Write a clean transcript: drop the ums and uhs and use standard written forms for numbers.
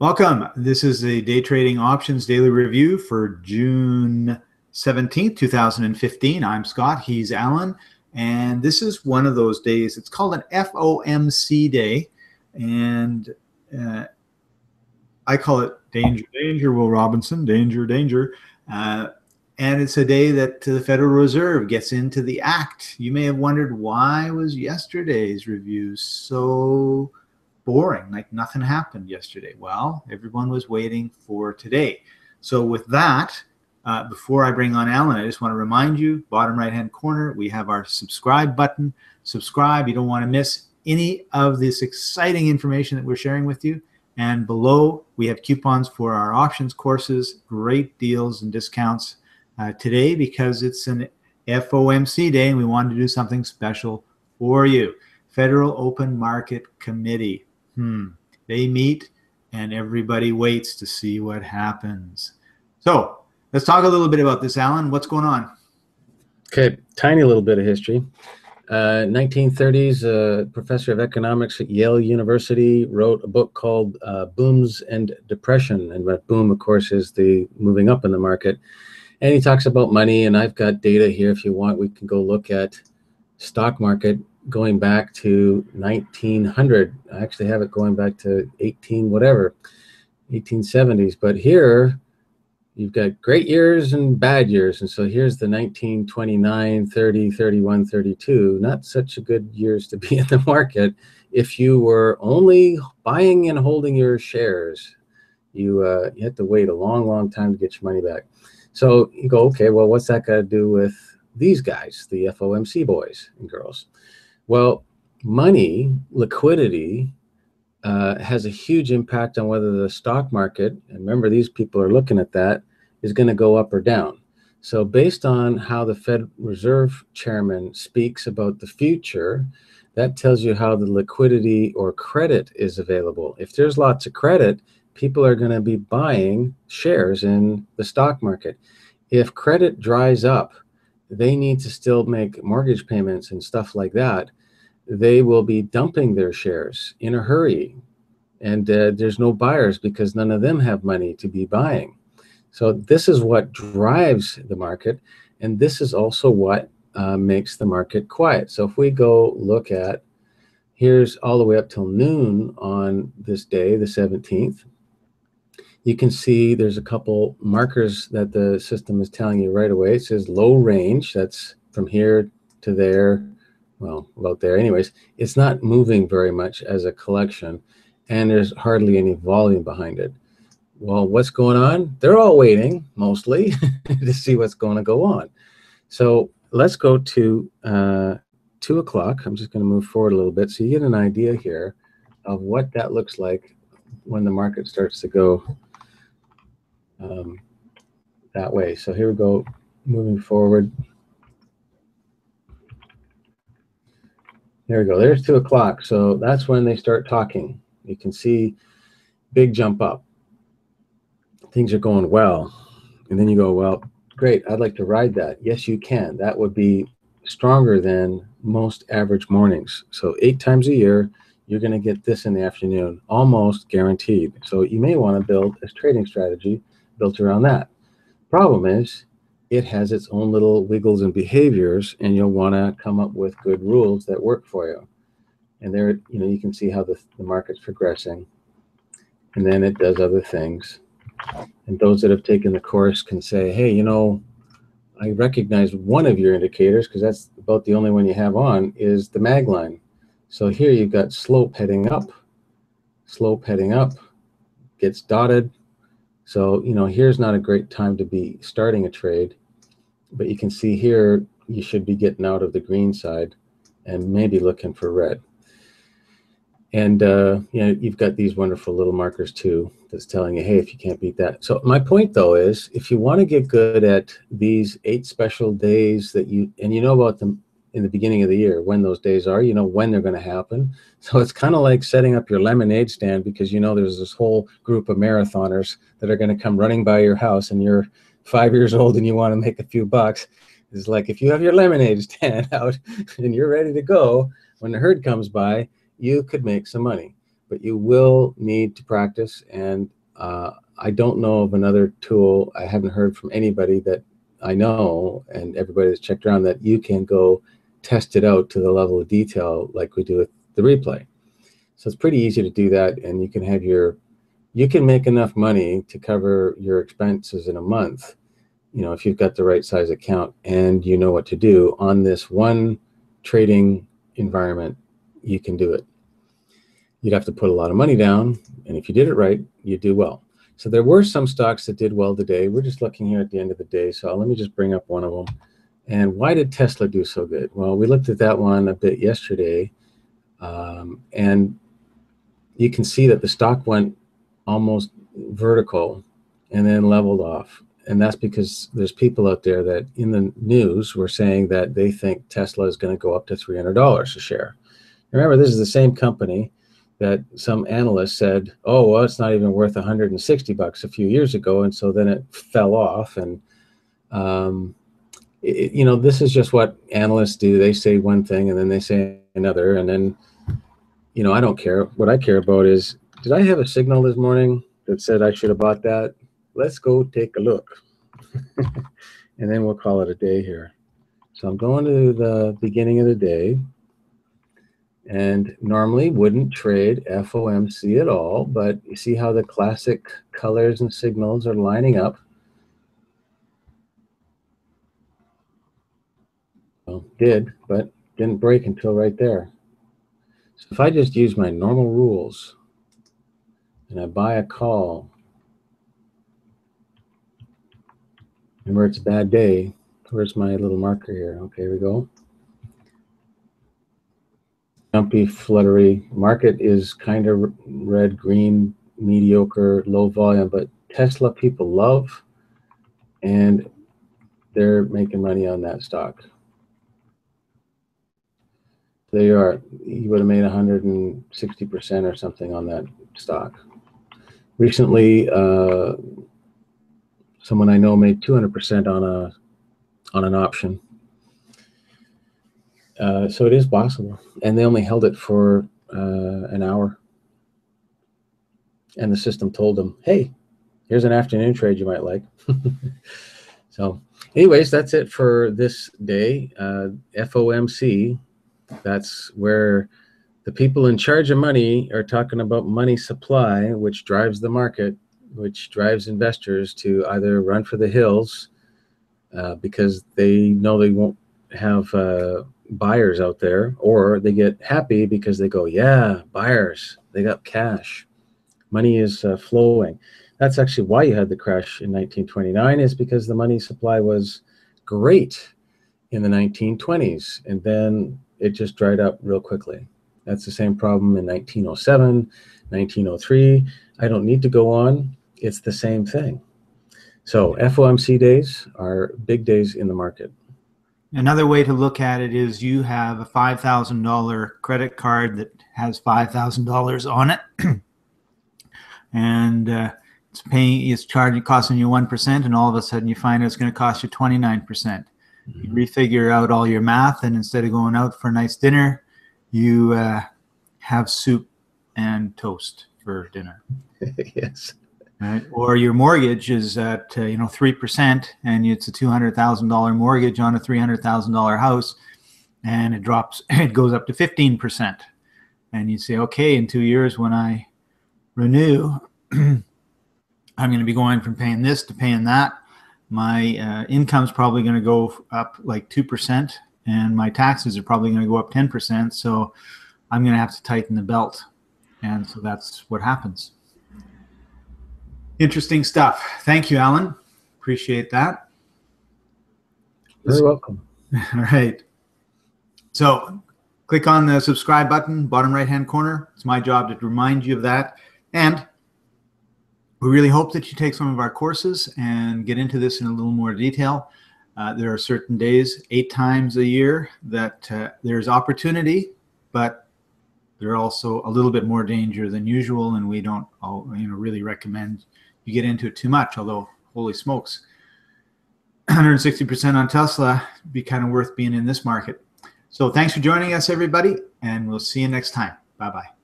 Welcome. This is the Day Trading Options Daily Review for June 17th, 2015. I'm Scott, he's Alan, and this is one of those days. It's called an FOMC day, and I call it Danger, Danger, Will Robinson, Danger, Danger. And it's a day that the Federal Reserve gets into the act. You may have wondered, why was yesterday's review so boring, like nothing happened yesterday? Well, everyone was waiting for today. So with that, before I bring on Alan, I just want to remind you, bottom right-hand corner, we have our subscribe button. Subscribe. You don't want to miss any of this exciting information that we're sharing with you. And below, we have coupons for our options courses, great deals and discounts today because it's an FOMC day and we wanted to do something special for you. Federal Open Market Committee. They meet and everybody waits to see what happens. So let's talk a little bit about this, Alan. What's going on? Okay, tiny little bit of history. 1930s, a professor of economics at Yale University wrote a book called Booms and Depression. And what boom, of course, is the moving up in the market. And he talks about money, and I've got data here. If you want, we can go look at stock market going back to 1900. I actually have it going back to 1870s. But here, you've got great years and bad years. And so here's the 1929, 30, 31, 32. Not such a good years to be in the market if you were only buying and holding your shares. You had to wait a long, long time to get your money back. So you go, okay, well, what's that got to do with these guys, the FOMC boys and girls? Well, money, liquidity, has a huge impact on whether the stock market, and remember these people are looking at that, is going to go up or down. So based on how the Fed Reserve Chairman speaks about the future, that tells you how the liquidity or credit is available. If there's lots of credit, people are going to be buying shares in the stock market. If credit dries up, they need to still make mortgage payments and stuff like that. They will be dumping their shares in a hurry. And there's no buyers because none of them have money to be buying. So this is what drives the market. And this is also what makes the market quiet. So if we go look at, here's all the way up till noon on this day, the 17th. You can see there's a couple markers that the system is telling you right away. It says low range. That's from here to there. Well, about there. Anyways, it's not moving very much as a collection, and there's hardly any volume behind it. Well, what's going on? They're all waiting, mostly, to see what's going to go on. So let's go to 2 o'clock. I'm just going to move forward a little bit so you get an idea here of what that looks like when the market starts to go that way. So here we go, moving forward. There we go. There's 2 o'clock. So that's when they start talking. You can see big jump up. Things are going well. And then you go, well, great, I'd like to ride that. Yes, you can. That would be stronger than most average mornings. So 8 times a year, you're going to get this in the afternoon, almost guaranteed. So you may want to build a trading strategy built around that. Problem is, it has its own little wiggles and behaviors, and you'll want to come up with good rules that work for you. And there, you can see how the market's progressing, and then it does other things. And those that have taken the course can say, hey, I recognize one of your indicators, because that's about the only one you have on, is the mag line. So here you've got slope heading up, gets dotted. So, here's not a great time to be starting a trade, but you can see here, you should be getting out of the green side and maybe looking for red. And, you've got these wonderful little markers too, that's telling you, hey, if you can't beat that. So my point though is, if you want to get good at these 8 special days that you know about them in the beginning of the year, when those days are, when they're going to happen. So it's kind of like setting up your lemonade stand, because there's this whole group of marathoners that are going to come running by your house, and you're 5 years old and you want to make a few bucks. It's like, if you have your lemonade stand out and you're ready to go, when the herd comes by, you could make some money. but you will need to practice. And I don't know of another tool. I haven't heard from anybody that I know, and everybody that's checked around, that you can go test it out to the level of detail like we do with the replay. So it's pretty easy to do that, and you can have you can make enough money to cover your expenses in a month, you know, if you've got the right size account and you know what to do on this one trading environment. You can do it. You'd have to put a lot of money down, and if you did it right, you'd do well. So there were some stocks that did well today. We're just looking here at the end of the day, so let me just bring up one of them. And why did Tesla do so good? Well, we looked at that one a bit yesterday, and you can see that the stock went almost vertical and then leveled off. And that's because there's people out there that in the news were saying that they think Tesla is going to go up to $300 a share. Remember, this is the same company that some analysts said, oh, well, it's not even worth 160 bucks a few years ago. And so then it fell off. And, you know, this is just what analysts do. They say one thing and then they say another. And then, you know, I don't care. What I care about is, did I have a signal this morning that said I should have bought that? Let's go take a look. And then we'll call it a day here. So I'm going to the beginning of the day. And normally wouldn't trade FOMC at all, but you see how the classic colors and signals are lining up. Well, did, but didn't break until right there. So if I just use my normal rules and I buy a call, and where it's a bad day, where's my little marker here? Okay, here we go. Jumpy, fluttery. Market is kind of red, green, mediocre, low volume, but Tesla people love, and they're making money on that stock. There you are. You would have made 160% or something on that stock. Recently, someone I know made 200% on an option. So it is possible, and they only held it for an hour, and the system told them, hey, here's an afternoon trade you might like. So anyways, that's it for this day. FOMC, that's where the people in charge of money are talking about money supply, which drives the market, which drives investors to either run for the hills because they know they won't have buyers out there, or they get happy because they go, yeah, buyers, they got cash, money is flowing. That's actually why you had the crash in 1929, is because the money supply was great in the 1920s, and then it just dried up real quickly. That's the same problem in 1907, 1903. I don't need to go on. It's the same thing. So FOMC days are big days in the market. Another way to look at it is you have a $5,000 credit card that has $5,000 on it, and it's costing you 1%, and all of a sudden you find it's going to cost you 29%. You refigure out all your math, and instead of going out for a nice dinner, you have soup and toast for dinner. Yes. Right? Or your mortgage is at 3%, and it's a $200,000 mortgage on a $300,000 house, and it goes up to 15%. And you say, okay, in 2 years when I renew, I'm going to be going from paying this to paying that. My income's probably going to go up like 2%, and my taxes are probably going to go up 10%. So I'm going to have to tighten the belt. And so that's what happens. Interesting stuff. Thank you, Alan. Appreciate that. You're welcome. All right. So click on the subscribe button, bottom right-hand corner. It's my job to remind you of that. And we really hope that you take some of our courses and get into this in a little more detail. There are certain days, 8 times a year, that there's opportunity, but they're also a little bit more danger than usual, and we don't really recommend you get into it too much, although holy smokes, 160% on Tesla be kind of worth being in this market. So thanks for joining us, everybody, and we'll see you next time. Bye-bye.